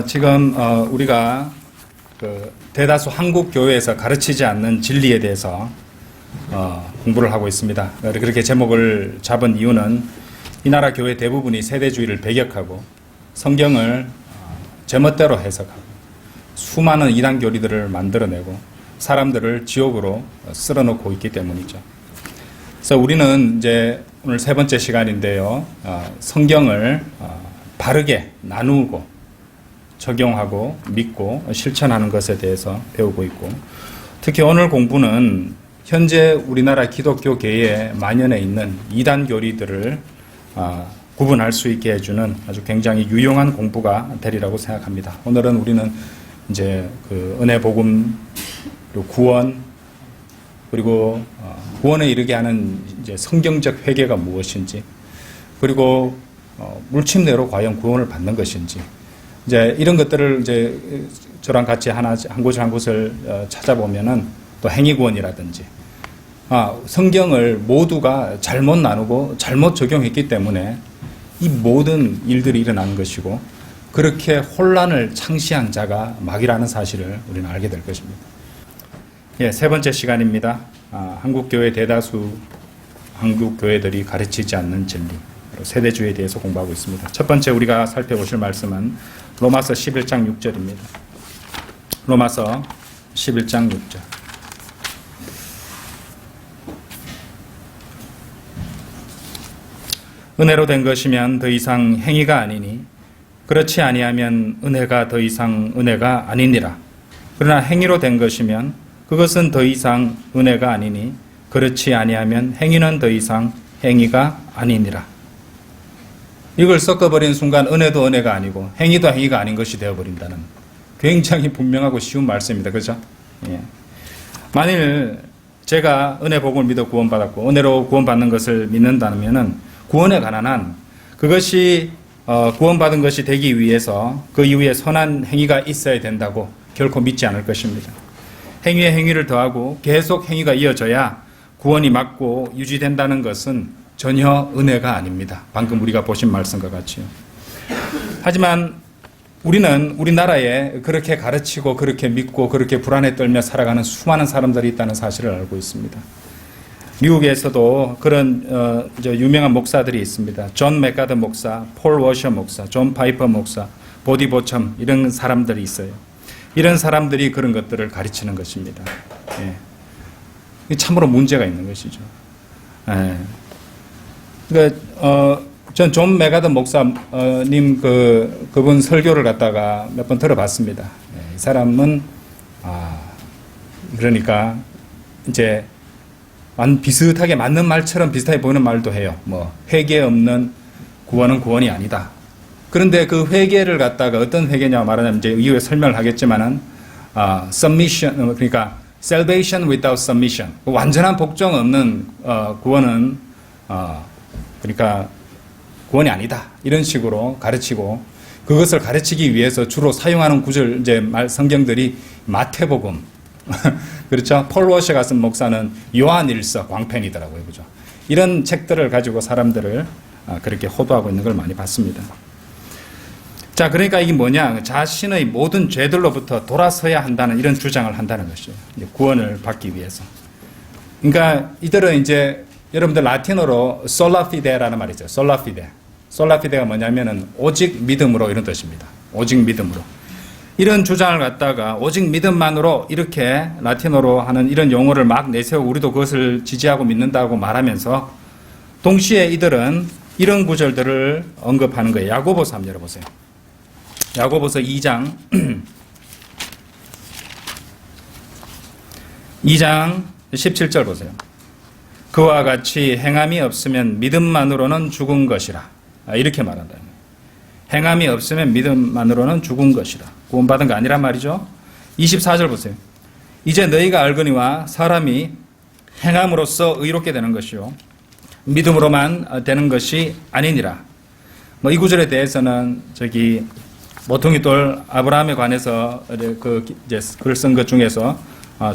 지금 우리가 대다수 한국 교회에서 가르치지 않는 진리에 대해서 공부를 하고 있습니다. 그렇게 제목을 잡은 이유는 이 나라 교회 대부분이 세대주의를 배격하고 성경을 제멋대로 해석하고 수많은 이단 교리들을 만들어내고 사람들을 지옥으로 쓸어놓고 있기 때문이죠. 그래서 우리는 이제 오늘 세 번째 시간인데요. 성경을 바르게 나누고 적용하고 믿고 실천하는 것에 대해서 배우고 있고, 특히 오늘 공부는 현재 우리나라 기독교계에 만연해 있는 이단 교리들을 구분할 수 있게 해주는 아주 굉장히 유용한 공부가 되리라고 생각합니다. 오늘은 우리는 이제 은혜 복음, 그리고 구원, 그리고 구원에 이르게 하는 이제 성경적 회개가 무엇인지, 그리고 물침내로 과연 구원을 받는 것인지, 이제 이런 것들을 이제 저랑 같이 한 곳을 찾아보면은 또 행위구원이라든지, 성경을 모두가 잘못 나누고 잘못 적용했기 때문에 이 모든 일들이 일어나는 것이고, 그렇게 혼란을 창시한 자가 마귀라는 사실을 우리는 알게 될 것입니다. 예, 세 번째 시간입니다. 한국교회 대다수 한국교회들이 가르치지 않는 진리, 세대주의에 대해서 공부하고 있습니다. 첫 번째 우리가 살펴보실 말씀은 로마서 11장 6절입니다. 로마서 11장 6절. 은혜로 된 것이면 더 이상 행위가 아니니 그렇지 아니하면 은혜가 더 이상 은혜가 아니니라. 그러나 행위로 된 것이면 그것은 더 이상 은혜가 아니니 그렇지 아니하면 행위는 더 이상 행위가 아니니라. 이걸 섞어버린 순간 은혜도 은혜가 아니고 행위도 행위가 아닌 것이 되어버린다는 굉장히 분명하고 쉬운 말씀입니다. 그렇죠? 예. 만일 제가 은혜 복음을 믿어 구원받았고 은혜로 구원받는 것을 믿는다면 구원에 관한 한 그것이 구원받은 것이 되기 위해서 그 이후에 선한 행위가 있어야 된다고 결코 믿지 않을 것입니다. 행위에 행위를 더하고 계속 행위가 이어져야 구원이 맞고 유지된다는 것은 전혀 은혜가 아닙니다. 방금 우리가 보신 말씀과 같이요. 하지만 우리는 우리나라에 그렇게 가르치고 그렇게 믿고 그렇게 불안에 떨며 살아가는 수많은 사람들이 있다는 사실을 알고 있습니다. 미국에서도 그런 유명한 목사들이 있습니다. 존 맥가더 목사, 폴 워셔 목사, 존 파이퍼 목사, 보디 보첨, 이런 사람들이 있어요. 이런 사람들이 그런 것들을 가르치는 것입니다. 예. 참으로 문제가 있는 것이죠. 예. 그러니까 전 존 맥가더 목사님 그분 설교를 갖다가 몇 번 들어봤습니다. 이 사람은 그러니까 이제 비슷하게 맞는 말처럼 비슷하게 보이는 말도 해요. 회개 없는 구원은 구원이 아니다. 그런데 그 회개를 갖다가 어떤 회개냐고 말하냐면 이제 이후에 설명을 하겠지만은 submission, 그러니까 salvation without submission, 완전한 복종 없는 구원은 그러니까 구원이 아니다. 이런 식으로 가르치고, 그것을 가르치기 위해서 주로 사용하는 구절, 이제 성경들이 마태복음, 그렇죠? 폴 워셔가 쓴 목사는 요한일서 광편이더라고요. 그죠? 이런 책들을 가지고 사람들을 그렇게 호도하고 있는 걸 많이 봤습니다. 자, 그러니까 이게 뭐냐? 자신의 모든 죄들로부터 돌아서야 한다는 이런 주장을 한다는 것이에요. 구원을 받기 위해서. 그러니까 이들은 이제 여러분들 라틴어로 솔라피데라는 말이 있어요. 솔라피데. 솔라피데가 뭐냐면은 오직 믿음으로, 이런 뜻입니다. 오직 믿음으로. 이런 주장을 갖다가 오직 믿음만으로 이렇게 라틴어로 하는 이런 용어를 막 내세우고 우리도 그것을 지지하고 믿는다고 말하면서 동시에 이들은 이런 구절들을 언급하는 거예요. 야고보서 한번 열어보세요. 야고보서 2장 2장 17절 보세요. 그와 같이 행함이 없으면 믿음만으로는 죽은 것이라. 이렇게 말한다. 행함이 없으면 믿음만으로는 죽은 것이라. 구원받은 거 아니란 말이죠. 24절 보세요. 이제 너희가 알거니와 사람이 행함으로써 의롭게 되는 것이요 믿음으로만 되는 것이 아니니라. 이 구절에 대해서는 모퉁이돌 아브라함에 관해서 글 쓴 것 중에서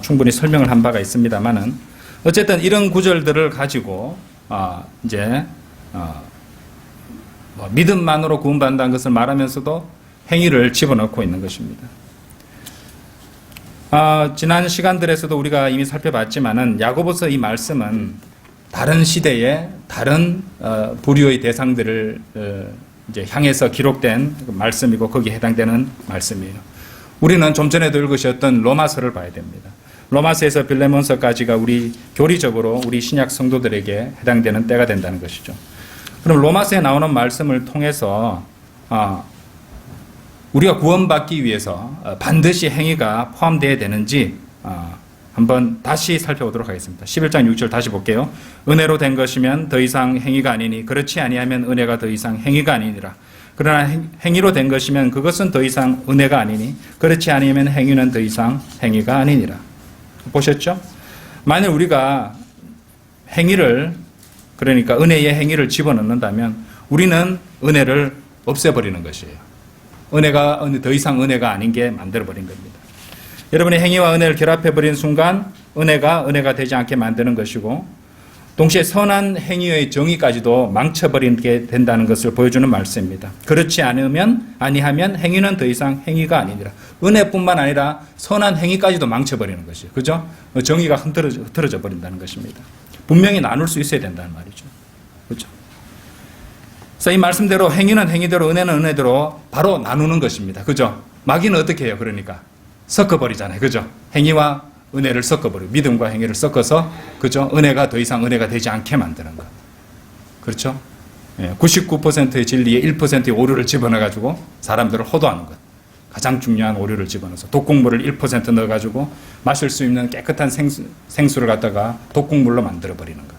충분히 설명을 한 바가 있습니다만은, 어쨌든 이런 구절들을 가지고 믿음만으로 구원받는다는 것을 말하면서도 행위를 집어넣고 있는 것입니다. 지난 시간들에서도 우리가 이미 살펴봤지만은 야고보서 이 말씀은 다른 시대의 다른 불의의 대상들을 이제 향해서 기록된 말씀이고 거기에 해당되는 말씀이에요. 우리는 좀 전에도 읽으셨던 로마서를 봐야 됩니다. 로마서에서 빌레몬서까지가 우리 교리적으로 우리 신약 성도들에게 해당되는 때가 된다는 것이죠. 그럼 로마서에 나오는 말씀을 통해서 우리가 구원받기 위해서 반드시 행위가 포함되어야 되는지 한번 다시 살펴보도록 하겠습니다. 11장 6절 다시 볼게요. 은혜로 된 것이면 더 이상 행위가 아니니 그렇지 아니하면 은혜가 더 이상 행위가 아니니라. 그러나 행위로 된 것이면 그것은 더 이상 은혜가 아니니 그렇지 아니하면 행위는 더 이상 행위가 아니니라. 보셨죠? 만약 우리가 행위를 그러니까 은혜의 행위를 집어넣는다면 우리는 은혜를 없애버리는 것이에요. 은혜가 더 이상 은혜가 아닌 게 만들어버린 겁니다. 여러분이 행위와 은혜를 결합해버린 순간 은혜가 되지 않게 만드는 것이고 동시에 선한 행위의 정의까지도 망쳐버리게 된다는 것을 보여주는 말씀입니다. 그렇지 아니하면 행위는 더 이상 행위가 아니니라. 은혜뿐만 아니라 선한 행위까지도 망쳐버리는 것이에요. 그죠? 정의가 흐트러져 버린다는 것입니다. 분명히 나눌 수 있어야 된다는 말이죠. 그렇죠? 그래서 이 말씀대로 행위는 행위대로 은혜는 은혜대로 바로 나누는 것입니다. 그죠? 마귀는 어떻게 해요? 그러니까 섞어버리잖아요. 그죠? 행위와 은혜를 섞어버리고 믿음과 행위를 섞어서 그죠? 은혜가 더 이상 은혜가 되지 않게 만드는 것. 그렇죠? 99%의 진리에 1%의 오류를 집어넣어가지고 사람들을 호도하는 것. 가장 중요한 오류를 집어넣어서 독국물을 1% 넣어가지고 마실 수 있는 깨끗한 생수를 갖다가 독국물로 만들어버리는 것.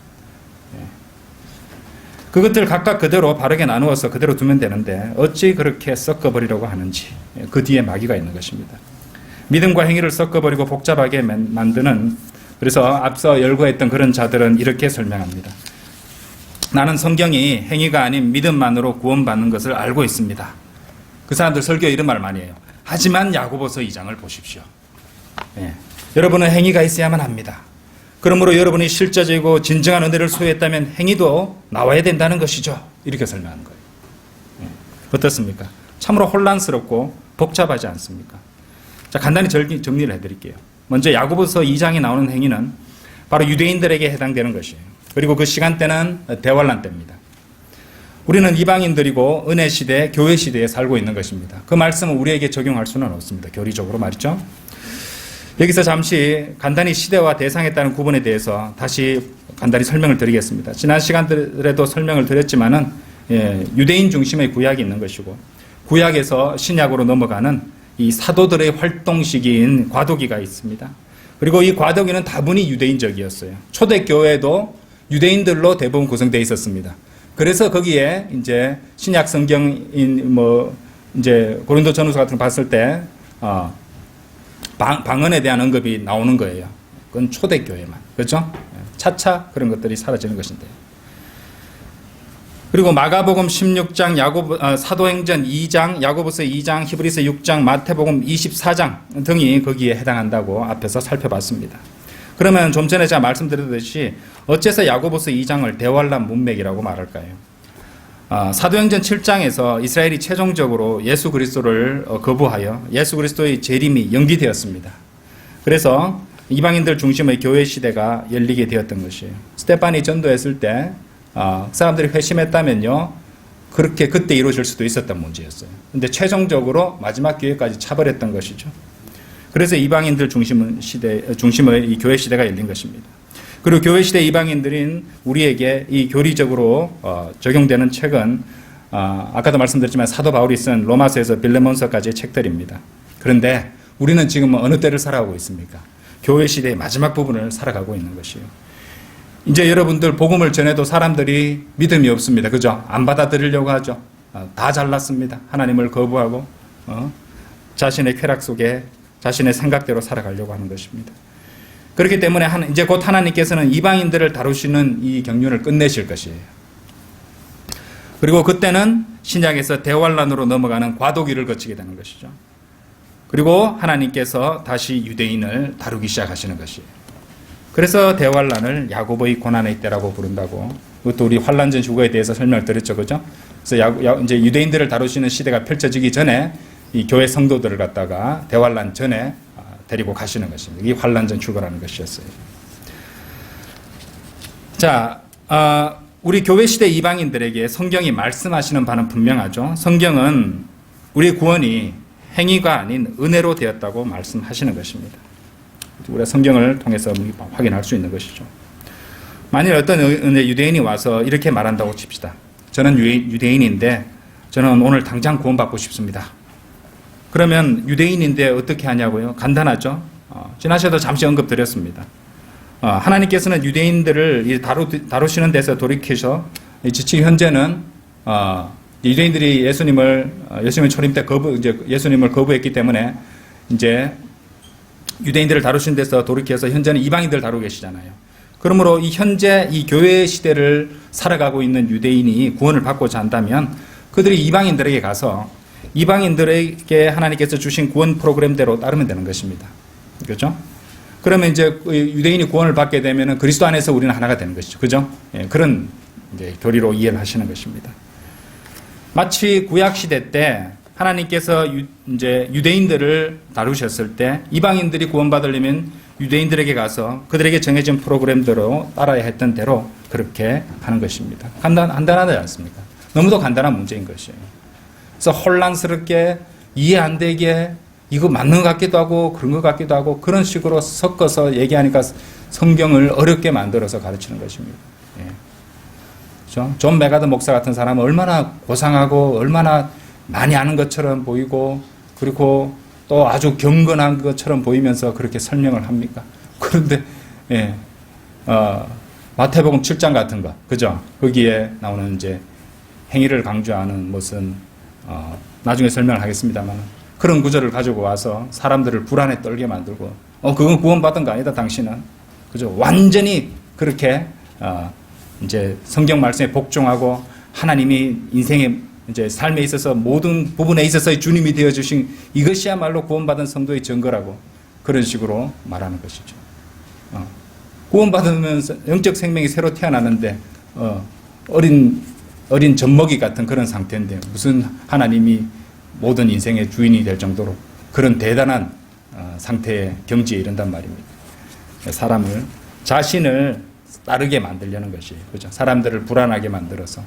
그것들 각각 그대로 바르게 나누어서 그대로 두면 되는데 어찌 그렇게 섞어버리려고 하는지 그 뒤에 마귀가 있는 것입니다. 믿음과 행위를 섞어버리고 복잡하게 만드는 그래서 앞서 열거했던 그런 자들은 이렇게 설명합니다. 나는 성경이 행위가 아닌 믿음만으로 구원받는 것을 알고 있습니다. 그 사람들 설교에 이런 말 많이 해요. 하지만 야고보서 2장을 보십시오. 여러분은 행위가 있어야만 합니다. 그러므로 여러분이 실제적이고 진정한 은혜를 소유했다면 행위도 나와야 된다는 것이죠. 이렇게 설명하는 거예요. 어떻습니까? 참으로 혼란스럽고 복잡하지 않습니까? 자, 간단히 정리를 해드릴게요. 먼저 야고보서 2장에 나오는 행위는 바로 유대인들에게 해당되는 것이에요. 그리고 그 시간대는 대환란 때입니다. 우리는 이방인들이고 은혜 시대, 교회 시대에 살고 있는 것입니다. 그 말씀을 우리에게 적용할 수는 없습니다. 교리적으로 말이죠. 여기서 잠시 간단히 시대와 대상에 따른 구분에 대해서 다시 간단히 설명을 드리겠습니다. 지난 시간들에도 설명을 드렸지만은 유대인 중심의 구약이 있는 것이고 구약에서 신약으로 넘어가는 이 사도들의 활동 시기인 과도기가 있습니다. 그리고 이 과도기는 다분히 유대인적이었어요. 초대교회도 유대인들로 대부분 구성되어 있었습니다. 그래서 거기에 이제 신약 성경인 이제 고린도 전후서 같은 거 봤을 때 방언에 대한 언급이 나오는 거예요. 그건 초대교회만. 그렇죠? 차차 그런 것들이 사라지는 것인데. 그리고 마가복음 16장, 사도행전 2장, 야고보서 2장, 히브리서 6장, 마태복음 24장 등이 거기에 해당한다고 앞에서 살펴봤습니다. 그러면 좀 전에 제가 말씀드렸듯이 어째서 야고보서 2장을 대환란 문맥이라고 말할까요? 사도행전 7장에서 이스라엘이 최종적으로 예수 그리스도를 거부하여 예수 그리스도의 재림이 연기되었습니다. 그래서 이방인들 중심의 교회 시대가 열리게 되었던 것이에요. 스테판이 전도했을 때 사람들이 회심했다면요, 그렇게 그때 이루어질 수도 있었던 문제였어요. 근데 최종적으로 마지막 기회까지 차버렸던 것이죠. 그래서 이방인들 중심의 이 교회 시대가 열린 것입니다. 그리고 교회 시대 이방인들인 우리에게 이 교리적으로 적용되는 책은 아까도 말씀드렸지만 사도 바울이 쓴 로마서에서 빌레몬서까지의 책들입니다. 그런데 우리는 지금 어느 때를 살아가고 있습니까? 교회 시대의 마지막 부분을 살아가고 있는 것이에요. 이제 여러분들 복음을 전해도 사람들이 믿음이 없습니다. 그죠? 안 받아들이려고 하죠. 다 잘났습니다. 하나님을 거부하고 자신의 쾌락 속에 자신의 생각대로 살아가려고 하는 것입니다. 그렇기 때문에 이제 곧 하나님께서는 이방인들을 다루시는 이 경륜을 끝내실 것이에요. 그리고 그때는 신약에서 대환란으로 넘어가는 과도기를 거치게 되는 것이죠. 그리고 하나님께서 다시 유대인을 다루기 시작하시는 것이에요. 그래서 대환란을 야고보의 고난의 때라고 부른다고. 그것도 우리 환란전 휴거에 대해서 설명을 드렸죠, 그죠? 그래서 이제 유대인들을 다루시는 시대가 펼쳐지기 전에 이 교회 성도들을 갖다가 대환란 전에 데리고 가시는 것입니다. 이 환란전 휴거라는 것이었어요. 자, 우리 교회 시대 이방인들에게 성경이 말씀하시는 바는 분명하죠. 성경은 우리 구원이 행위가 아닌 은혜로 되었다고 말씀하시는 것입니다. 우리가 성경을 통해서 확인할 수 있는 것이죠. 만일 어떤 유대인이 와서 이렇게 말한다고 칩시다. 저는 유대인인데 저는 오늘 당장 구원받고 싶습니다. 그러면 유대인인데 어떻게 하냐고요? 간단하죠. 지난주에도 잠시 언급드렸습니다. 하나님께서는 유대인들을 다루시는 데서 돌이키셔 지금 현재는 유대인들이 예수님을 초림 때 예수님을 거부했기 때문에 이제 유대인들을 다루시는 데서 돌이켜서 현재는 이방인들을 다루고 계시잖아요. 그러므로 이 현재 이 교회 시대를 살아가고 있는 유대인이 구원을 받고자 한다면 그들이 이방인들에게 가서 이방인들에게 하나님께서 주신 구원 프로그램대로 따르면 되는 것입니다. 그렇죠? 그러면 이제 유대인이 구원을 받게 되면 그리스도 안에서 우리는 하나가 되는 것이죠. 그죠? 예, 그런 이제 교리로 이해를 하시는 것입니다. 마치 구약 시대 때 하나님께서 이제 유대인들을 다루셨을 때 이방인들이 구원받으려면 유대인들에게 가서 그들에게 정해진 프로그램대로 따라야 했던 대로 그렇게 하는 것입니다. 간단하지 않습니까? 너무도 간단한 문제인 것이에요. 그래서 혼란스럽게 이해 안 되게 이거 맞는 것 같기도 하고 그런 것 같기도 하고 그런 식으로 섞어서 얘기하니까 성경을 어렵게 만들어서 가르치는 것입니다. 예. 그렇죠? 존 메가더 목사 같은 사람은 얼마나 고상하고 얼마나 많이 아는 것처럼 보이고 그리고 또 아주 경건한 것처럼 보이면서 그렇게 설명을 합니까? 그런데 예, 마태복음 7장 같은 거, 그죠? 거기에 나오는 이제 행위를 강조하는 무슨 나중에 설명을 하겠습니다만 그런 구절을 가지고 와서 사람들을 불안에 떨게 만들고 그건 구원받은 거 아니다 당신은, 그죠? 완전히 그렇게 이제 성경 말씀에 복종하고 하나님이 인생의 이제 삶에 있어서 모든 부분에 있어서의 주님이 되어주신 이것이야말로 구원받은 성도의 증거라고 그런 식으로 말하는 것이죠. 구원받으면서 영적 생명이 새로 태어나는데 어린 젖먹이 같은 그런 상태인데 무슨 하나님이 모든 인생의 주인이 될 정도로 그런 대단한 상태의 경지에 이른단 말입니다. 사람을 자신을 따르게 만들려는 것이에요. 그렇죠? 사람들을 불안하게 만들어서.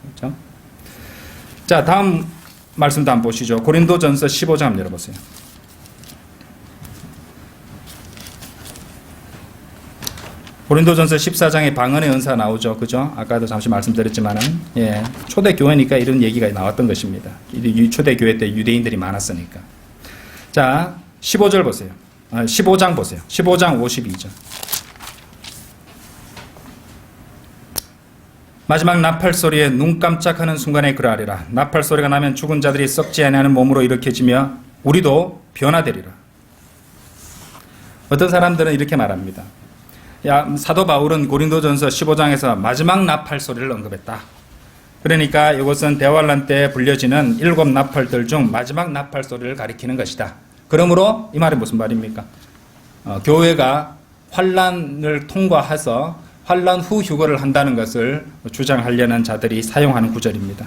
그렇죠? 자, 다음 말씀도 한번 보시죠. 고린도전서 15장 한번 열어보세요. 고린도전서 14장에 방언의 은사 나오죠. 그죠? 아까도 잠시 말씀드렸지만은, 예, 초대교회니까 이런 얘기가 나왔던 것입니다. 초대교회 때 유대인들이 많았으니까. 자, 15절 보세요. 15장 보세요. 15장 52절. 마지막 나팔 소리에 눈 깜짝하는 순간에 그러하리라. 나팔 소리가 나면 죽은 자들이 썩지 아니하는 몸으로 일으켜지며 우리도 변화되리라. 어떤 사람들은 이렇게 말합니다. 사도 바울은 고린도전서 15장에서 마지막 나팔 소리를 언급했다. 그러니까 이것은 대환란 때 불려지는 7 나팔들 중 마지막 나팔 소리를 가리키는 것이다. 그러므로 이 말이 무슨 말입니까? 교회가 환란을 통과해서 환란 후 휴거를 한다는 것을 주장하려는 자들이 사용하는 구절입니다.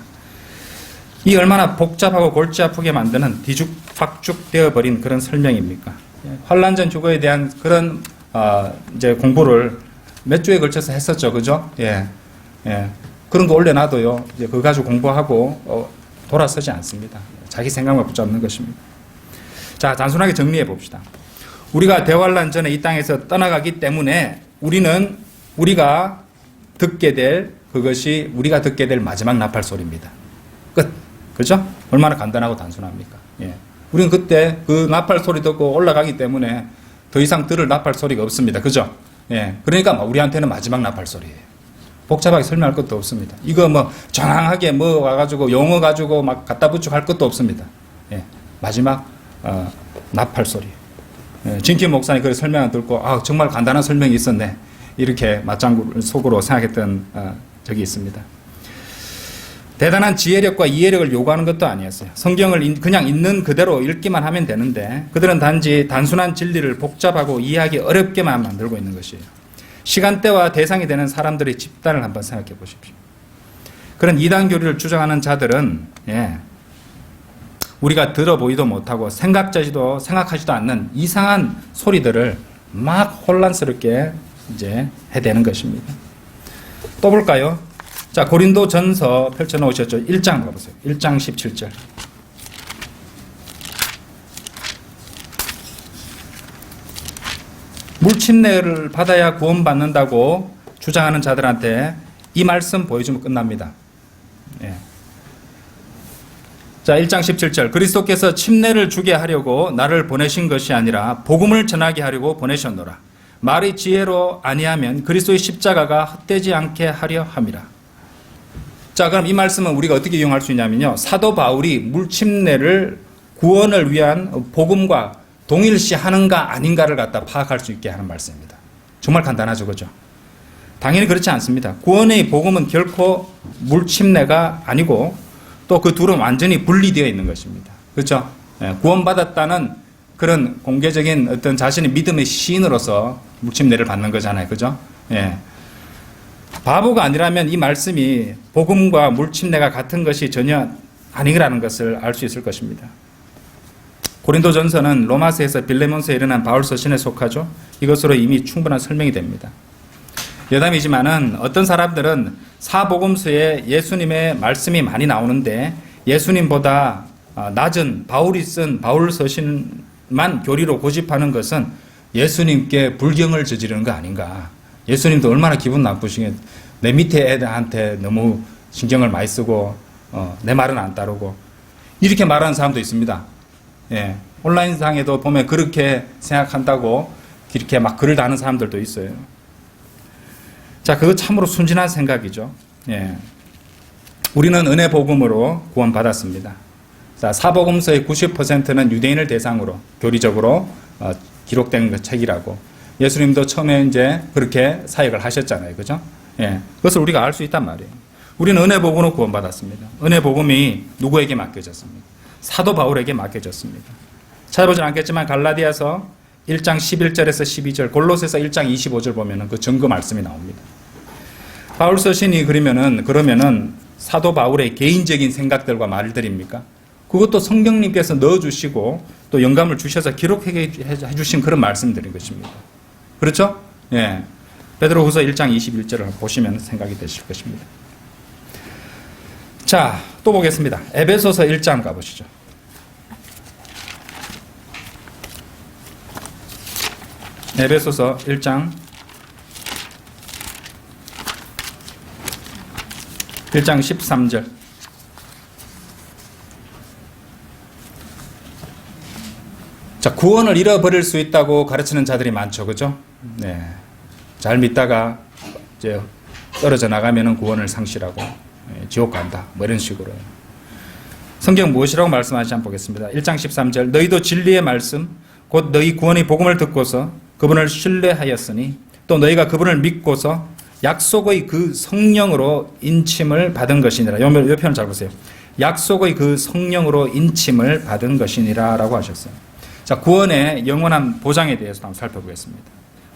이 얼마나 복잡하고 골치 아프게 만드는 뒤죽박죽 되어버린 그런 설명입니까? 환란 전 휴거에 대한 그런 이제 공부를 몇 주에 걸쳐서 했었죠, 그죠? 예, 예. 그런 거 올려놔도요, 이제 그거 가지고 공부하고 돌아서지 않습니다. 자기 생각만 붙잡는 것입니다. 자, 단순하게 정리해 봅시다. 우리가 대환란 전에 이 땅에서 떠나가기 때문에 우리가 듣게 될 그것이 우리가 듣게 될 마지막 나팔 소리입니다. 끝. 그죠? 얼마나 간단하고 단순합니까? 예. 우리는 그때 그 나팔 소리 듣고 올라가기 때문에 더 이상 들을 나팔 소리가 없습니다. 그죠? 예. 그러니까 우리한테는 마지막 나팔 소리예요. 복잡하게 설명할 것도 없습니다. 이거 정확하게 와가지고 용어 가지고 막 갖다 붙이고 할 것도 없습니다. 예. 마지막 나팔 소리. 예. 진킴 목사님 그걸 설명을 듣고 정말 간단한 설명이 있었네. 이렇게 맞장구 속으로 생각했던 적이 있습니다. 대단한 지혜력과 이해력을 요구하는 것도 아니었어요. 성경을 그냥 있는 그대로 읽기만 하면 되는데 그들은 단지 단순한 진리를 복잡하고 이해하기 어렵게만 만들고 있는 것이에요. 시간대와 대상이 되는 사람들의 집단을 한번 생각해 보십시오. 그런 이단 교리를 주장하는 자들은 우리가 들어보지도 못하고 생각하지도 않는 이상한 소리들을 막 혼란스럽게 이제 해대는 것입니다. 또 볼까요? 자, 고린도 전서 펼쳐놓으셨죠? 1장 가보세요. 1장 17절. 물침례를 받아야 구원받는다고 주장하는 자들한테 이 말씀 보여주면 끝납니다. 예. 자, 1장 17절. 그리스도께서 침례를 주게 하려고 나를 보내신 것이 아니라 복음을 전하게 하려고 보내셨노라. 말이 지혜로 아니하면 그리스도의 십자가가 헛되지 않게 하려 함이라. 자, 그럼 이 말씀은 우리가 어떻게 이용할 수 있냐면요. 사도 바울이 물침례를 구원을 위한 복음과 동일시하는가 아닌가를 갖다 파악할 수 있게 하는 말씀입니다. 정말 간단하죠, 그죠? 당연히 그렇지 않습니다. 구원의 복음은 결코 물침례가 아니고 또 그 둘은 완전히 분리되어 있는 것입니다. 그렇죠? 구원받았다는 그런 공개적인 어떤 자신의 믿음의 시인으로서 물침례를 받는 거잖아요. 그죠? 예. 바보가 아니라면 이 말씀이 복음과 물침례가 같은 것이 전혀 아니라는 것을 알 수 있을 것입니다. 고린도전서는 로마서에서 빌레몬서에 일어난 바울 서신에 속하죠. 이것으로 이미 충분한 설명이 됩니다. 여담이지만은 어떤 사람들은 사복음서에 예수님의 말씀이 많이 나오는데 예수님보다 낮은 바울이 쓴 바울 서신만 교리로 고집하는 것은 예수님께 불경을 저지르는 거 아닌가. 예수님도 얼마나 기분 나쁘시게 내 밑에 애들한테 너무 신경을 많이 쓰고 내 말은 안 따르고 이렇게 말하는 사람도 있습니다. 예. 온라인상에도 보면 그렇게 생각한다고 이렇게 막 글을 다는 사람들도 있어요. 자, 그거 참으로 순진한 생각이죠. 예. 우리는 은혜 복음으로 구원받았습니다. 자, 사복음서의 90%는 유대인을 대상으로 교리적으로 기록된 책이라고. 예수님도 처음에 이제 그렇게 사역을 하셨잖아요. 그죠? 예. 그것을 우리가 알 수 있단 말이에요. 우리는 은혜 복음으로 구원받았습니다. 은혜 복음이 누구에게 맡겨졌습니까? 사도 바울에게 맡겨졌습니다. 찾아보진 않겠지만 갈라디아서 1장 11절에서 12절, 골로새서 1장 25절 보면은 그 증거 말씀이 나옵니다. 바울 서신이 그러면은 사도 바울의 개인적인 생각들과 말들입니까? 그것도 성경님께서 넣어주시고 또 영감을 주셔서 기록해 주신 그런 말씀들인 것입니다. 그렇죠? 예. 베드로후서 1장 21절을 보시면 생각이 되실 것입니다. 자, 또 보겠습니다. 에베소서 1장 가보시죠. 에베소서 1장 13절. 자, 구원을 잃어버릴 수 있다고 가르치는 자들이 많죠. 그죠? 네. 잘 믿다가 이제 떨어져 나가면은 구원을 상실하고 지옥 간다. 뭐 이런 식으로. 성경 무엇이라고 말씀하시지 않고 보겠습니다. 1장 13절. 너희도 진리의 말씀 곧 너희 구원의 복음을 듣고서 그분을 신뢰하였으니 또 너희가 그분을 믿고서 약속의 그 성령으로 인침을 받은 것이니라. 이 표현 잘 보세요. 약속의 그 성령으로 인침을 받은 것이니라 라고 하셨어요. 자, 구원의 영원한 보장에 대해서 한번 살펴보겠습니다.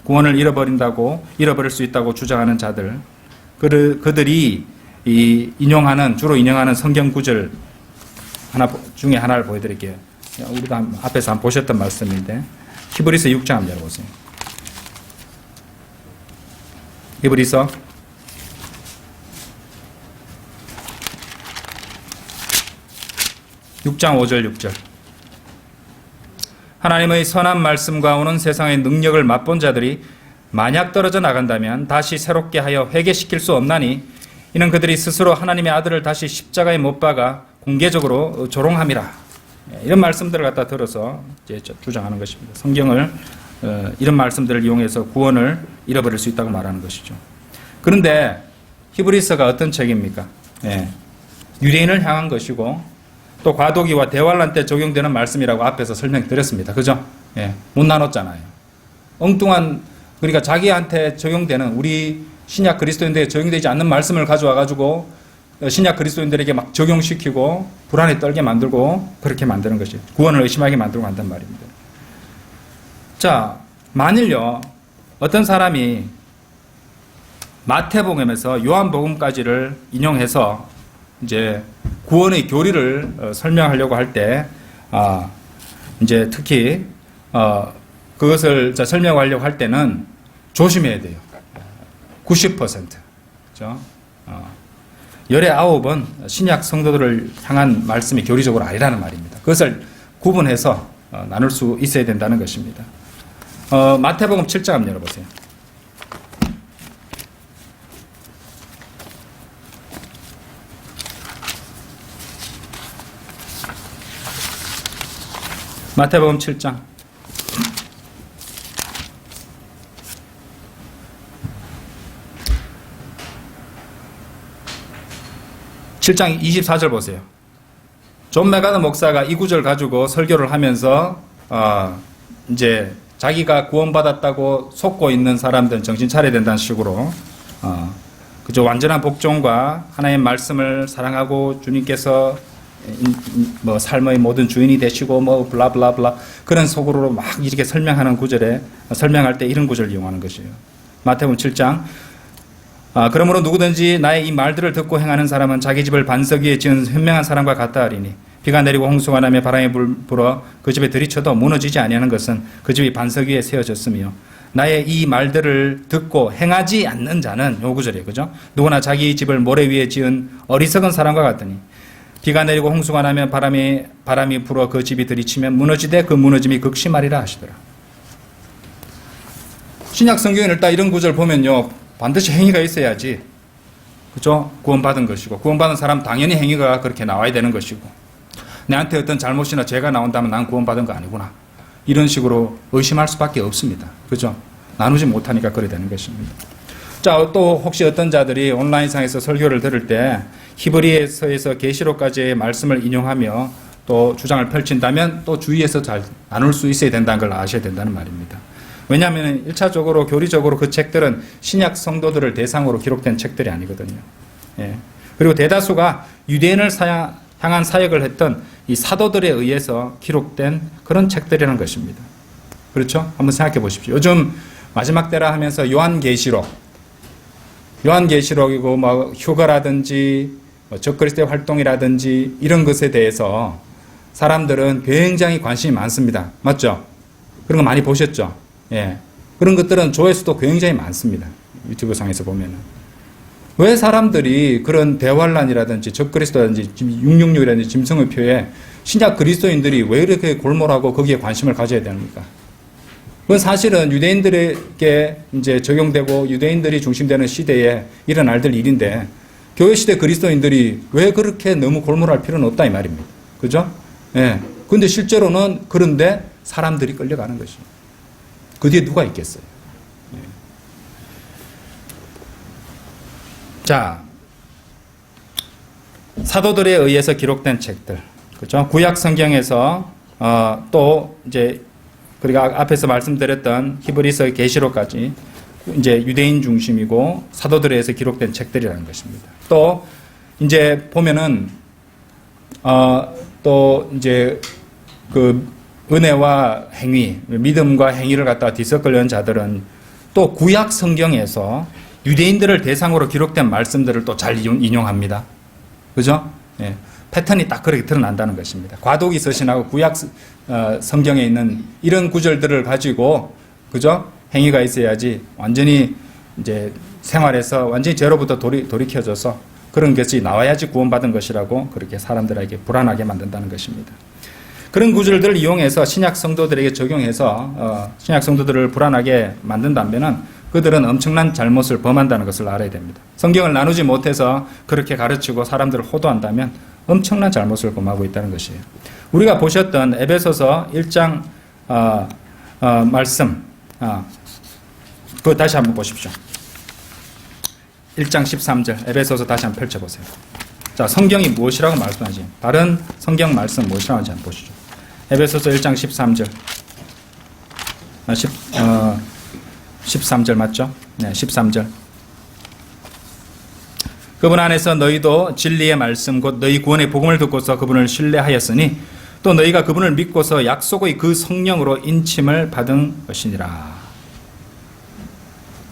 구원을 잃어버릴 수 있다고 주장하는 자들, 그들이 주로 인용하는 성경 구절 중에 하나를 보여드릴게요. 우리도 앞에서 한번 보셨던 말씀인데, 히브리서 6장 한번 열어보세요. 히브리서 6장 5절 6절. 하나님의 선한 말씀과 오는 세상의 능력을 맛본 자들이 만약 떨어져 나간다면 다시 새롭게 하여 회개시킬 수 없나니 이는 그들이 스스로 하나님의 아들을 다시 십자가에 못 박아 공개적으로 조롱함이라. 이런 말씀들을 갖다 들어서 이제 주장하는 것입니다. 성경을 이런 말씀들을 이용해서 구원을 잃어버릴 수 있다고 말하는 것이죠. 그런데 히브리서가 어떤 책입니까? 유대인을 향한 것이고 또 과도기와 대환란 때 적용되는 말씀이라고 앞에서 설명드렸습니다. 그죠? 못 나눴잖아요. 엉뚱한, 그러니까 자기한테 적용되는, 우리 신약 그리스도인들에게 적용되지 않는 말씀을 가져와 가지고 신약 그리스도인들에게 막 적용시키고 불안에 떨게 만들고 그렇게 만드는 것이, 구원을 의심하게 만들고 한단 말입니다. 자, 만일요 어떤 사람이 마태복음에서 요한복음까지를 인용해서 이제 구원의 교리를 설명하려고 할 때, 이제 특히, 그것을 설명하려고 할 때는 조심해야 돼요. 90%. 그죠? 19은 신약 성도들을 향한 말씀이 교리적으로 아니라는 말입니다. 그것을 구분해서 나눌 수 있어야 된다는 것입니다. 마태복음 7장 한번 열어보세요. 마태복음 7장. 7장 24절 보세요. 존 메가더 목사가 이 구절 가지고 설교를 하면서 이제 자기가 구원받았다고 속고 있는 사람들은 정신 차려야 된다는 식으로 그저 완전한 복종과 하나님의 말씀을 사랑하고 주님께서 뭐 삶의 모든 주인이 되시고 뭐 블라블라블라 그런 속으로 막 이렇게 설명하는 구절에 설명할 때 이런 구절을 이용하는 것이에요. 마태복음 7장 그러므로 누구든지 나의 이 말들을 듣고 행하는 사람은 자기 집을 반석 위에 지은 현명한 사람과 같다 하리니 비가 내리고 홍수가 나며 바람이 불어 그 집에 들이쳐도 무너지지 아니하는 것은 그 집이 반석 위에 세워졌으며 나의 이 말들을 듣고 행하지 않는 자는 요 구절이에요. 그죠? 누구나 자기 집을 모래 위에 지은 어리석은 사람과 같으니 비가 내리고 홍수가 나면 바람이 불어 그 집이 들이치면 무너지되 그 무너짐이 극심하리라 하시더라. 신약 성경에 일단 이런 구절 보면요. 반드시 행위가 있어야지. 그죠? 구원받은 것이고 구원받은 사람 당연히 행위가 그렇게 나와야 되는 것이고 내한테 어떤 잘못이나 죄가 나온다면 난 구원받은 거 아니구나. 이런 식으로 의심할 수밖에 없습니다. 그죠? 나누지 못하니까 그래 되는 것입니다. 자, 또 혹시 어떤 자들이 온라인상에서 설교를 들을 때 히브리서에서 계시록까지의 말씀을 인용하며 또 주장을 펼친다면 또 주의해서 잘 나눌 수 있어야 된다는 걸 아셔야 된다는 말입니다. 왜냐하면 1차적으로 교리적으로 그 책들은 신약 성도들을 대상으로 기록된 책들이 아니거든요. 예. 그리고 대다수가 유대인을 향한 사역을 했던 이 사도들에 의해서 기록된 그런 책들이라는 것입니다. 그렇죠? 한번 생각해 보십시오. 요즘 마지막 때라 하면서 요한계시록이고 뭐 휴거라든지 뭐 적그리스도의 활동이라든지 이런 것에 대해서 사람들은 굉장히 관심이 많습니다. 맞죠? 그런 거 많이 보셨죠? 예. 그런 것들은 조회수도 굉장히 많습니다. 유튜브 상에서 보면은. 왜 사람들이 그런 대환란이라든지 적그리스도라든지 666이라든지 짐승의 표에 신약 그리스도인들이 왜 이렇게 골몰하고 거기에 관심을 가져야 됩니까? 그건 사실은 유대인들에게 이제 적용되고 유대인들이 중심되는 시대에 일어날 일인데 교회 시대 그리스도인들이 왜 그렇게 너무 골몰할 필요는 없다 이 말입니다. 그죠? 예. 근데 실제로는 그런데 사람들이 끌려가는 것이죠. 그 뒤에 누가 있겠어요? 예. 자, 사도들에 의해서 기록된 책들, 그렇죠? 구약 성경에서 또 이제 우리가 앞에서 말씀드렸던 히브리서 계시록까지 이제 유대인 중심이고 사도들에 의해서 기록된 책들이라는 것입니다. 또 이제 보면은 또 이제 그 은혜와 행위, 믿음과 행위를 갖다가 뒤섞으려는 자들은 또 구약 성경에서 유대인들을 대상으로 기록된 말씀들을 또 잘 인용합니다. 그죠? 예. 패턴이 딱 그렇게 드러난다는 것입니다. 과도기 서신하고 구약 성경에 있는 이런 구절들을 가지고, 그죠? 행위가 있어야지 완전히 이제 생활에서 완전히 죄로부터 돌이켜져서 그런 것이 나와야지 구원받은 것이라고 그렇게 사람들에게 불안하게 만든다는 것입니다. 그런 구절들을 이용해서 신약 성도들에게 적용해서 신약 성도들을 불안하게 만든다면은 그들은 엄청난 잘못을 범한다는 것을 알아야 됩니다. 성경을 나누지 못해서 그렇게 가르치고 사람들을 호도한다면 엄청난 잘못을 범하고 있다는 것이에요. 우리가 보셨던 에베소서 1장 말씀 그거 다시 한번 보십시오. 1장 13절 에베소서 다시 한번 펼쳐보세요. 자, 성경이 무엇이라고 말씀하지? 다른 성경 말씀 무엇이라고 하는지 한번 보시죠. 에베소서 1장 13절 13절 맞죠? 네, 13절. 그분 안에서 너희도 진리의 말씀 곧 너희 구원의 복음을 듣고서 그분을 신뢰하였으니 또 너희가 그분을 믿고서 약속의 그 성령으로 인침을 받은 것이니라.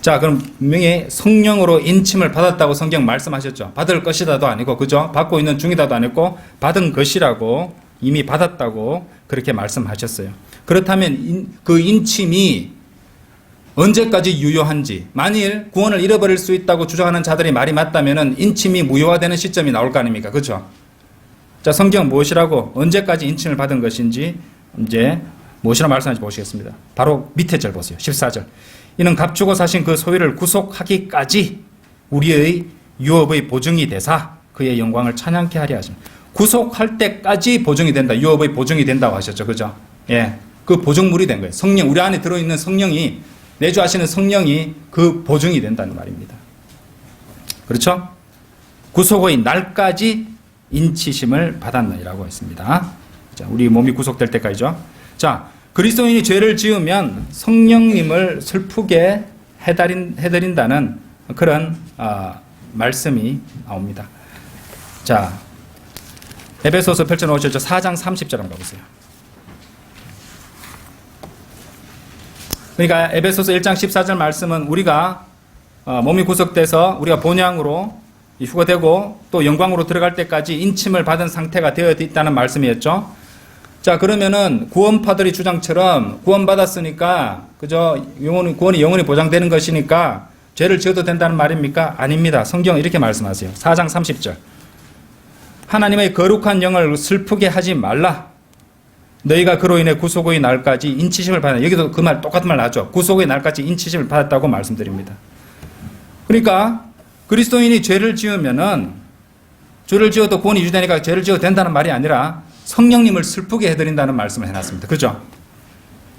자, 그럼 분명히 성령으로 인침을 받았다고 성경 말씀하셨죠. 받을 것이다도 아니고, 그죠? 받고 있는 중이다도 아니고, 받은 것이라고 이미 받았다고 그렇게 말씀하셨어요. 그렇다면 그 인침이 언제까지 유효한지, 만일 구원을 잃어버릴 수 있다고 주장하는 자들이 말이 맞다면 인침이 무효화되는 시점이 나올 거 아닙니까? 그죠? 자, 성경 무엇이라고, 언제까지 인침을 받은 것인지 이제 무엇이라고 말씀하는지 보시겠습니다. 바로 밑에 절 보세요. 14절. 이는 값주고 사신 그 소유를 구속하기까지 우리의 유업의 보증이 되사 그의 영광을 찬양케 하려 하십니다. 구속할 때까지 보증이 된다. 유업의 보증이 된다고 하셨죠. 그죠? 예. 그 보증물이 된 거예요. 성령, 우리 안에 들어있는 성령이, 내주하시는 성령이 그 보증이 된다는 말입니다. 그렇죠? 구속의 날까지 인치심을 받았느니라고 했습니다. 자, 우리 몸이 구속될 때까지죠. 자, 그리스도인이 죄를 지으면 성령님을 슬프게 해드린다는 그런 말씀이 나옵니다. 자, 에베소서 펼쳐놓으셨죠. 4장 30절 한번 봐보세요. 그러니까 에베소서 1장 14절 말씀은 우리가 몸이 구속돼서 우리가 본향으로 휴거되고 또 영광으로 들어갈 때까지 인침을 받은 상태가 되어 있다는 말씀이었죠. 자, 그러면은 구원파들의 주장처럼 구원받았으니까 그저 구원이 영원히 보장되는 것이니까 죄를 지어도 된다는 말입니까? 아닙니다. 성경은 이렇게 말씀하세요. 4장 30절. 하나님의 거룩한 영을 슬프게 하지 말라. 너희가 그로 인해 구속의 날까지 인치심을 받아. 여기도 그 말 똑같은 말 나왔죠. 구속의 날까지 인치심을 받았다고 말씀드립니다. 그러니까 그리스도인이 죄를 지으면은 죄를 지어도 구원이 유지되니까 죄를 지어도 된다는 말이 아니라 성령님을 슬프게 해드린다는 말씀을 해놨습니다. 그죠?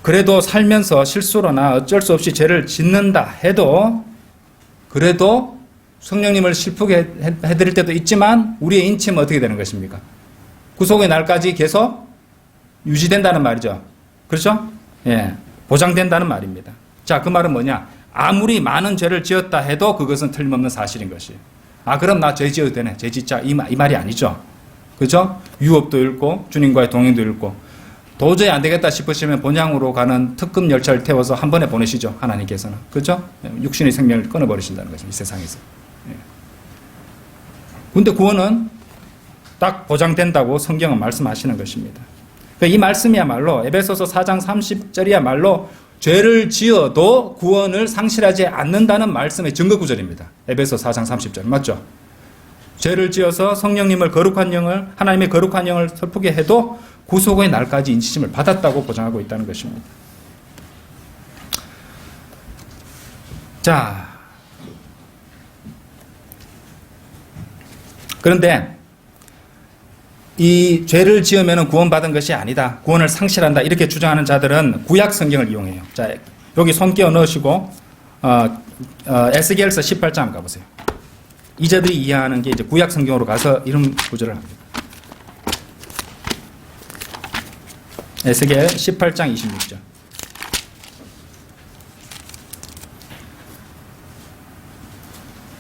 그래도 살면서 실수로나 어쩔 수 없이 죄를 짓는다 해도 그래도 성령님을 슬프게 해드릴 때도 있지만 우리의 인침은 어떻게 되는 것입니까? 구속의 날까지 계속 유지된다는 말이죠. 그렇죠? 예, 보장된다는 말입니다. 자, 그 말은 뭐냐? 아무리 많은 죄를 지었다 해도 그것은 틀림없는 사실인 것이에요. 아, 그럼 나 죄 지어도 되네. 죄 짓자. 이 말이 아니죠. 그죠? 유업도 잃고 주님과의 동행도 잃고 도저히 안 되겠다 싶으시면 본향으로 가는 특급 열차를 태워서 한 번에 보내시죠. 하나님께서는. 그죠? 육신의 생명을 끊어버리신다는 것입니다. 이 세상에서. 근데 구원은 딱 보장된다고 성경은 말씀하시는 것입니다. 그러니까 이 말씀이야말로 에베소서 4장 30절이야말로 죄를 지어도 구원을 상실하지 않는다는 말씀의 증거구절입니다. 에베소 4장 30절. 맞죠? 죄를 지어서 성령님을 거룩한 영을 하나님의 거룩한 영을 슬프게 해도 구속의 날까지 인치심을 받았다고 보장하고 있다는 것입니다. 자, 그런데 이 죄를 지으면 구원받은 것이 아니다. 구원을 상실한다. 이렇게 주장하는 자들은 구약 성경을 이용해요. 자, 여기 손 끼워 넣으시고 에스겔서 18장 한번 가보세요. 이자들이 이해하는 게 이제 구약 성경으로 가서 이런 구절을 합니다. 에스겔 18장 26절.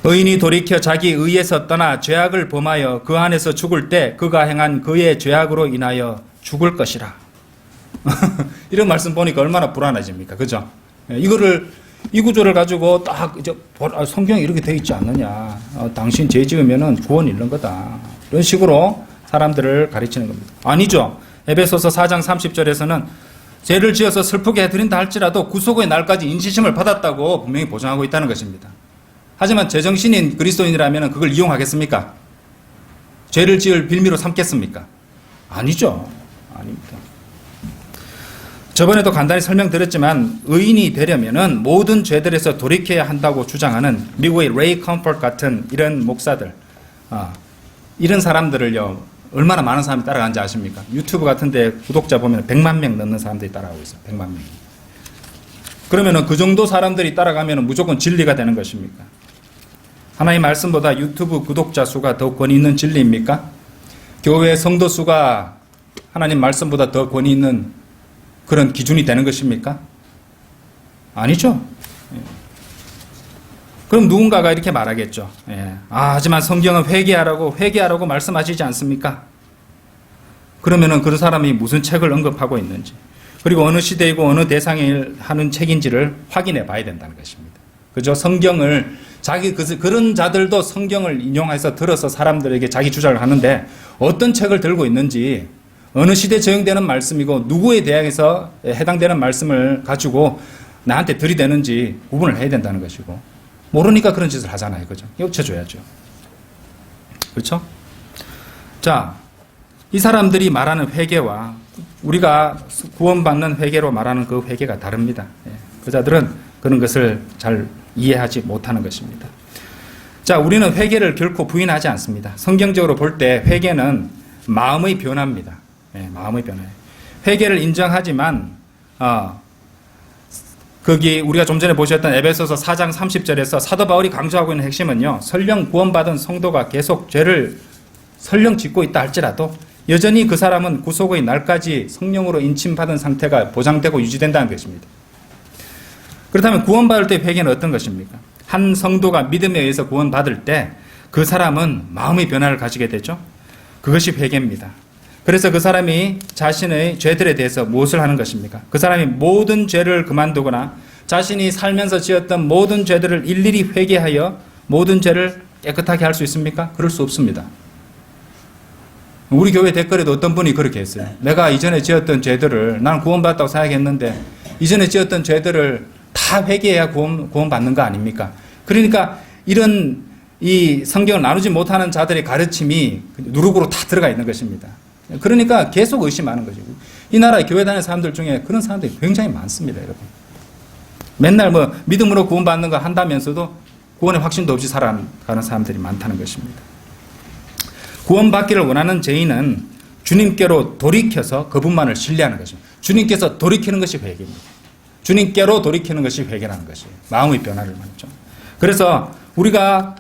의인이 돌이켜 자기 의에서 떠나 죄악을 범하여 그 안에서 죽을 때 그가 행한 그의 죄악으로 인하여 죽을 것이라. 이런 말씀 보니까 얼마나 불안해집니까? 그죠? 이 구조를 가지고 딱 이제 성경에 이렇게 되어 있지 않느냐. 당신 죄 지으면은 구원 잃는 거다. 이런 식으로 사람들을 가르치는 겁니다. 아니죠. 에베소서 4장 30절에서는 죄를 지어서 슬프게 해드린다 할지라도 구속의 날까지 인치심을 받았다고 분명히 보장하고 있다는 것입니다. 하지만 제정신인 그리스도인이라면 그걸 이용하겠습니까? 죄를 지을 빌미로 삼겠습니까? 아니죠. 아닙니다. 저번에도 간단히 설명드렸지만 의인이 되려면은 모든 죄들에서 돌이켜야 한다고 주장하는 미국의 레이 컴포트 같은 이런 목사들, 이런 사람들을요, 얼마나 많은 사람이 따라가는지 아십니까? 유튜브 같은데 구독자 보면 100만 명 넘는 사람들이 따라가고 있어요. 100만 명. 그러면은 그 정도 사람들이 따라가면 무조건 진리가 되는 것입니까? 하나님 말씀보다 유튜브 구독자 수가 더 권위 있는 진리입니까? 교회 성도 수가 하나님 말씀보다 더 권위 있는 그런 기준이 되는 것입니까? 아니죠. 그럼 누군가가 이렇게 말하겠죠. 하지만 성경은 회개하라고 말씀하시지 않습니까? 그러면은 그 사람이 무슨 책을 언급하고 있는지, 그리고 어느 시대이고 어느 대상에 하는 책인지를 확인해 봐야 된다는 것입니다. 그죠? 성경을 그런 자들도 성경을 인용해서 들어서 사람들에게 자기 주장을 하는데 어떤 책을 들고 있는지 어느 시대에 적용되는 말씀이고 누구에 대해서 해당되는 말씀을 가지고 나한테 들이대는지 구분을 해야 된다는 것이고 모르니까 그런 짓을 하잖아요. 그죠? 욕쳐줘야죠. 그렇죠? 자, 이 사람들이 말하는 회개와 우리가 구원받는 회개로 말하는 그 회개가 다릅니다. 그 자들은 그런 것을 잘 이해하지 못하는 것입니다. 자, 우리는 회개를 결코 부인하지 않습니다. 성경적으로 볼 때 회개는 마음의 변화입니다. 마음의 변화예요. 회개를 인정하지만 거기 우리가 좀 전에 보셨던 에베소서 4장 30절에서 사도 바울이 강조하고 있는 핵심은요. 설령 구원받은 성도가 계속 죄를 설령 짓고 있다 할지라도 여전히 그 사람은 구속의 날까지 성령으로 인침받은 상태가 보장되고 유지된다는 것입니다. 그렇다면 구원받을 때 회개는 어떤 것입니까? 한 성도가 믿음에 의해서 구원받을 때 그 사람은 마음의 변화를 가지게 되죠. 그것이 회개입니다. 그래서 그 사람이 자신의 죄들에 대해서 무엇을 하는 것입니까? 그 사람이 모든 죄를 그만두거나 자신이 살면서 지었던 모든 죄들을 일일이 회개하여 모든 죄를 깨끗하게 할 수 있습니까? 그럴 수 없습니다. 우리 교회 댓글에도 어떤 분이 그렇게 했어요. 내가 이전에 지었던 죄들을 나는 구원받았다고 생각했는데 이전에 지었던 죄들을 다 회개해야 구원받는 거 아닙니까? 그러니까 이런 이 성경을 나누지 못하는 자들의 가르침이 누룩으로 다 들어가 있는 것입니다. 그러니까 계속 의심하는 것이고 이 나라에 교회 다니는 사람들 중에 그런 사람들이 굉장히 많습니다. 여러분. 맨날 뭐 믿음으로 구원받는 거 한다면서도 구원의 확신도 없이 살아가는 사람들이 많다는 것입니다. 구원받기를 원하는 죄인은 주님께로 돌이켜서 그분만을 신뢰하는 것입니다. 주님께서 돌이키는 것이 회개입니다. 주님께로 돌이키는 것이 회개라는 것이에요. 마음의 변화를 말이죠. 그래서 우리가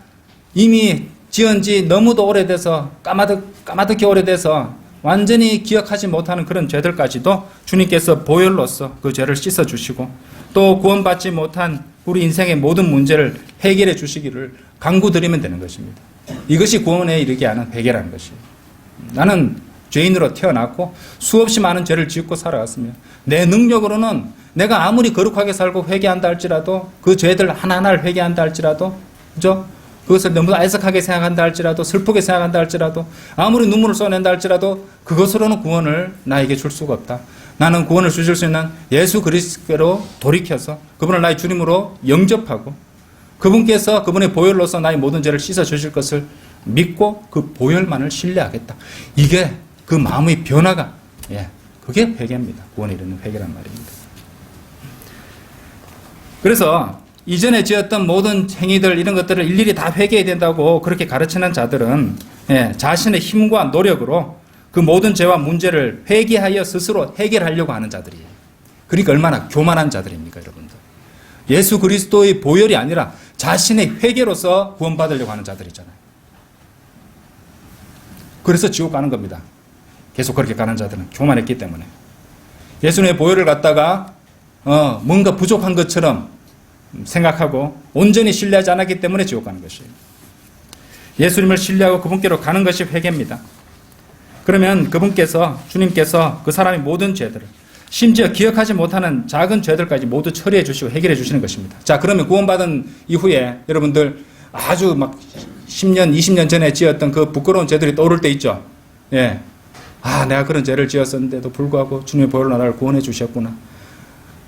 이미 지은 지 너무도 오래돼서 까마득히 오래돼서 완전히 기억하지 못하는 그런 죄들까지도 주님께서 보혈로서 그 죄를 씻어주시고 또 구원받지 못한 우리 인생의 모든 문제를 해결해 주시기를 간구드리면 되는 것입니다. 이것이 구원에 이르게 하는 회개라는 것이에요. 나는 죄인으로 태어났고 수없이 많은 죄를 짓고 살아왔으며 내 능력으로는 내가 아무리 거룩하게 살고 회개한다 할지라도 그 죄들 하나하나를 회개한다 할지라도 그죠? 그것을 너무 애석하게 생각한다 할지라도 슬프게 생각한다 할지라도 아무리 눈물을 쏟아낸다 할지라도 그것으로는 구원을 나에게 줄 수가 없다. 나는 구원을 주실 수 있는 예수 그리스도로 돌이켜서 그분을 나의 주님으로 영접하고 그분께서 그분의 보혈로서 나의 모든 죄를 씻어주실 것을 믿고 그 보혈만을 신뢰하겠다. 이게 그 마음의 변화가 그게 회개입니다. 구원에 이르는 회개란 말입니다. 그래서 이전에 지었던 모든 행위들 이런 것들을 일일이 다 회개해야 된다고 그렇게 가르치는 자들은 자신의 힘과 노력으로 그 모든 죄와 문제를 회개하여 스스로 해결하려고 하는 자들이에요. 그러니까 얼마나 교만한 자들입니까, 여러분들. 예수 그리스도의 보혈이 아니라 자신의 회개로서 구원받으려고 하는 자들이잖아요. 그래서 지옥 가는 겁니다. 계속 그렇게 가는 자들은 교만했기 때문에. 예수님의 보혈을 갖다가 뭔가 부족한 것처럼 생각하고 온전히 신뢰하지 않았기 때문에 지옥 가는 것이에요. 예수님을 신뢰하고 그분께로 가는 것이 회개입니다. 그러면 주님께서 그 사람의 모든 죄들을 심지어 기억하지 못하는 작은 죄들까지 모두 처리해 주시고 해결해 주시는 것입니다. 자, 그러면 구원받은 이후에 여러분들 아주 막 10년, 20년 전에 지었던 그 부끄러운 죄들이 떠오를 때 있죠. 내가 그런 죄를 지었었는데도 불구하고 주님의 보혈로 나를 구원해 주셨구나.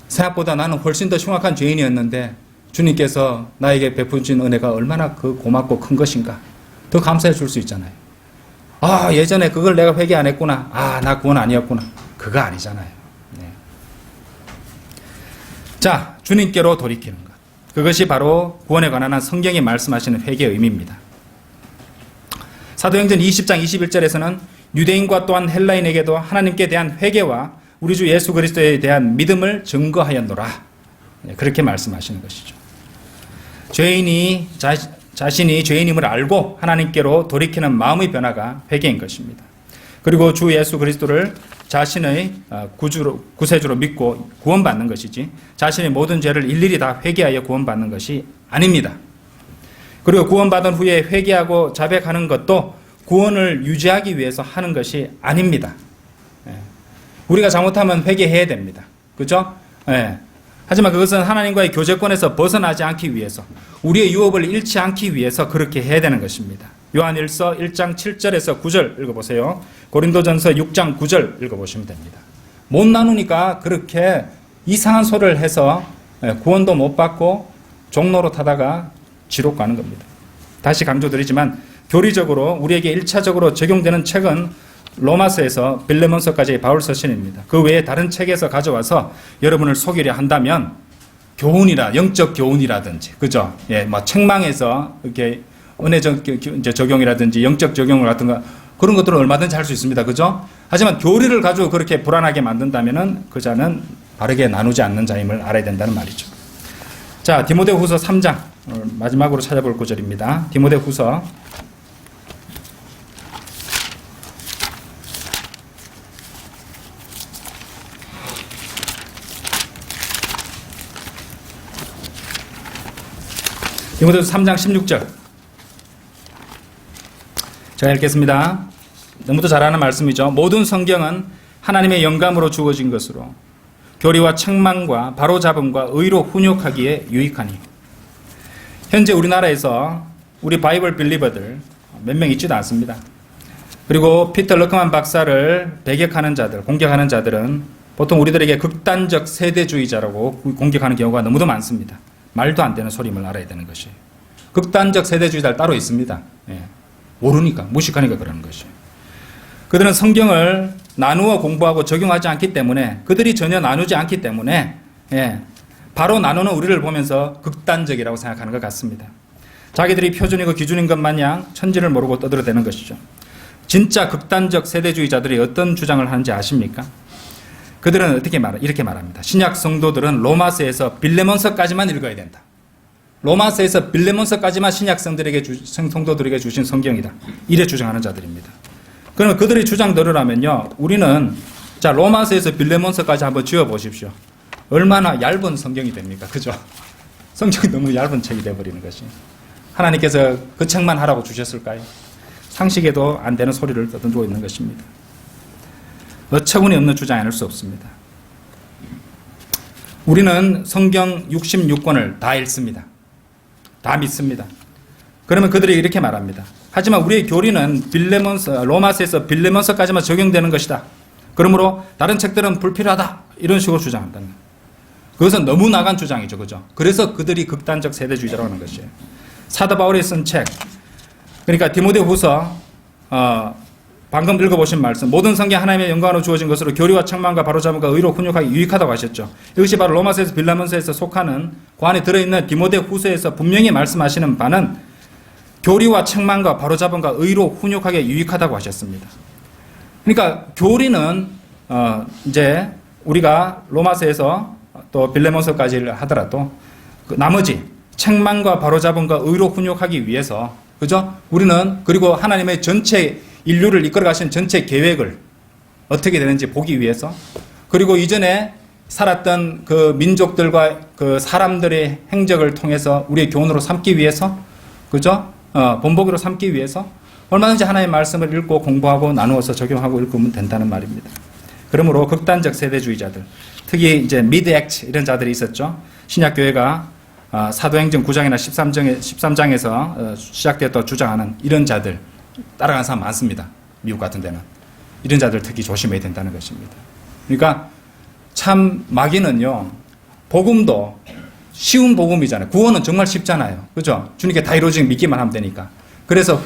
생각보다 나는 훨씬 더 흉악한 죄인이었는데 주님께서 나에게 베푸신 은혜가 얼마나 그 고맙고 큰 것인가. 더 감사해 줄 수 있잖아요. 예전에 그걸 내가 회개 안 했구나. 나 구원 아니었구나. 그거 아니잖아요. 자, 주님께로 돌이키는 것. 그것이 바로 구원에 관한 성경이 말씀하시는 회개의 의미입니다. 사도행전 20장 21절에서는 유대인과 또한 헬라인에게도 하나님께 대한 회개와 우리 주 예수 그리스도에 대한 믿음을 증거하였노라. 그렇게 말씀하시는 것이죠. 죄인이 자신이 죄인임을 알고 하나님께로 돌이키는 마음의 변화가 회개인 것입니다. 그리고 주 예수 그리스도를 자신의 구세주로 믿고 구원받는 것이지 자신의 모든 죄를 일일이 다 회개하여 구원받는 것이 아닙니다. 그리고 구원받은 후에 회개하고 자백하는 것도 구원을 유지하기 위해서 하는 것이 아닙니다. 우리가 잘못하면 회개해야 됩니다. 그죠? 하지만 그것은 하나님과의 교제권에서 벗어나지 않기 위해서, 우리의 유업을 잃지 않기 위해서 그렇게 해야 되는 것입니다. 요한일서 1장 7절에서 9절 읽어보세요. 고린도전서 6장 9절 읽어보시면 됩니다. 못 나누니까 그렇게 이상한 소리를 해서 구원도 못 받고 종로로 타다가 지옥 가는 겁니다. 다시 강조드리지만 교리적으로 우리에게 1차적으로 적용되는 책은 로마서에서 빌레몬서까지의 바울 서신입니다. 그 외에 다른 책에서 가져와서 여러분을 속이려 한다면 교훈이라, 영적 교훈이라든지, 그죠? 예, 뭐 책망에서 이렇게 은혜적 적용이라든지 영적 적용 같은 거, 그런 것들은 얼마든지 할 수 있습니다. 그죠? 하지만 교리를 가지고 그렇게 불안하게 만든다면은 그 자는 바르게 나누지 않는 자임을 알아야 된다는 말이죠. 자, 디모데후서 3장 마지막으로 찾아볼 구절입니다. 디모데후서 3장 16절. 제가 읽겠습니다. 너무도 잘 아는 말씀이죠. 모든 성경은 하나님의 영감으로 주어진 것으로 교리와 책망과 바로잡음과 의로 훈육하기에 유익하니. 현재 우리나라에서 우리 바이블 빌리버들 몇 명 있지도 않습니다. 그리고 피터 러크만 박사를 배격하는 자들, 공격하는 자들은 보통 우리들에게 극단적 세대주의자라고 공격하는 경우가 너무도 많습니다. 말도 안 되는 소림을 알아야 되는 것이. 극단적 세대주의자를 따로 있습니다. 예. 모르니까, 무식하니까 그러는 것이에요. 그들은 성경을 나누어 공부하고 적용하지 않기 때문에, 그들이 전혀 나누지 않기 때문에, 예, 바로 나누는 우리를 보면서 극단적이라고 생각하는 것 같습니다. 자기들이 표준이고 기준인 것 마냥 천지를 모르고 떠들어대는 것이죠. 진짜 극단적 세대주의자들이 어떤 주장을 하는지 아십니까? 그들은 이렇게 말합니다. 신약 성도들은 로마서에서 빌레몬서까지만 읽어야 된다. 로마서에서 빌레몬서까지만 신약 성도들에게 주신 성경이다. 이래 주장하는 자들입니다. 그러면 그들의 주장대로라면요, 우리는 자, 로마서에서 빌레몬서까지 한번 지어보십시오. 얼마나 얇은 성경이 됩니까? 그죠? 성경이 너무 얇은 책이 되어버리는 것이. 하나님께서 그 책만 하라고 주셨을까요? 상식에도 안 되는 소리를 떠들고 있는 것입니다. 어처구니 없는 주장이 아닐 수 없습니다. 우리는 성경 66권을 다 읽습니다. 다 믿습니다. 그러면 그들이 이렇게 말합니다. 하지만 우리의 교리는 로마서에서 빌레몬서까지만 적용되는 것이다. 그러므로 다른 책들은 불필요하다. 이런 식으로 주장한다는 거예요. 그것은 너무 나간 주장이죠. 그죠? 그래서 그들이 극단적 세대주의자라고 하는 것이에요. 사도 바울이 쓴 책, 그러니까 디모데후서, 방금 읽어보신 말씀, 모든 성경 하나님의 영광으로 주어진 것으로 교리와 책망과 바로잡음과 의로 훈육하기 유익하다고 하셨죠. 이것이 바로 로마서에서 빌레몬서에서 속하는 그 안에 들어있는 디모데후서에서 분명히 말씀하시는 바는 교리와 책망과 바로잡음과 의로 훈육하기에 유익하다고 하셨습니다. 그러니까 교리는 이제 우리가 로마서에서 또 빌레몬서까지 하더라도 그 나머지 책망과 바로잡음과 의로 훈육하기 위해서, 그죠? 우리는 그리고 하나님의 전체 인류를 이끌어 가신 전체 계획을 어떻게 되는지 보기 위해서, 그리고 이전에 살았던 그 민족들과 그 사람들의 행적을 통해서 우리의 교훈으로 삼기 위해서, 그죠? 본보기로 삼기 위해서 얼마든지 하나님의 말씀을 읽고 공부하고 나누어서 적용하고 읽으면 된다는 말입니다. 그러므로 극단적 세대주의자들, 특히 이제 미드액트 이런 자들이 있었죠. 신약교회가 사도행전 9장이나 13장에서 시작되었다고 주장하는 이런 자들 따라가는 사람 많습니다. 미국 같은 데는. 이런 자들 특히 조심해야 된다는 것입니다. 그러니까 참 마귀는요, 복음도 쉬운 복음이잖아요. 구원은 정말 쉽잖아요. 그죠? 주님께 다 이루어지면 믿기만 하면 되니까. 그래서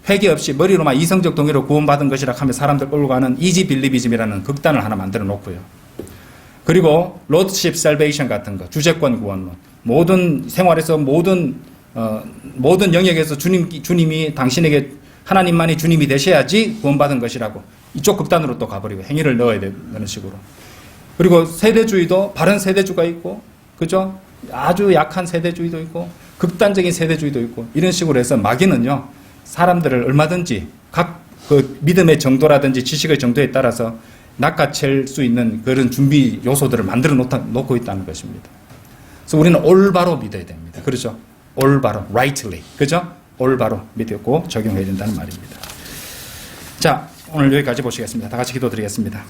회개 없이 머리로만 이성적 동의로 구원받은 것이라 하며 사람들 끌고 가는 이지 빌리비즘이라는 극단을 하나 만들어 놓고요. 그리고 로드십 셀베이션 같은 거, 주재권 구원론, 모든 생활에서 모든 영역에서 주님이 당신에게 하나님만이 주님이 되셔야지 구원받은 것이라고 이쪽 극단으로 또 가버리고 행위를 넣어야 되는 식으로. 그리고 세대주의도 바른 세대주의가 있고, 그죠? 아주 약한 세대주의도 있고, 극단적인 세대주의도 있고, 이런 식으로 해서 마귀는요, 사람들을 얼마든지 각 그 믿음의 정도라든지 지식의 정도에 따라서 낚아챌 수 있는 그런 준비 요소들을 만들어 놓고 있다는 것입니다. 그래서 우리는 올바로 믿어야 됩니다. 그렇죠? 올바로, rightly. 그죠? 올바로 믿고 적용해야 된다는 말입니다. 자, 오늘 여기까지 보시겠습니다. 다 같이 기도드리겠습니다.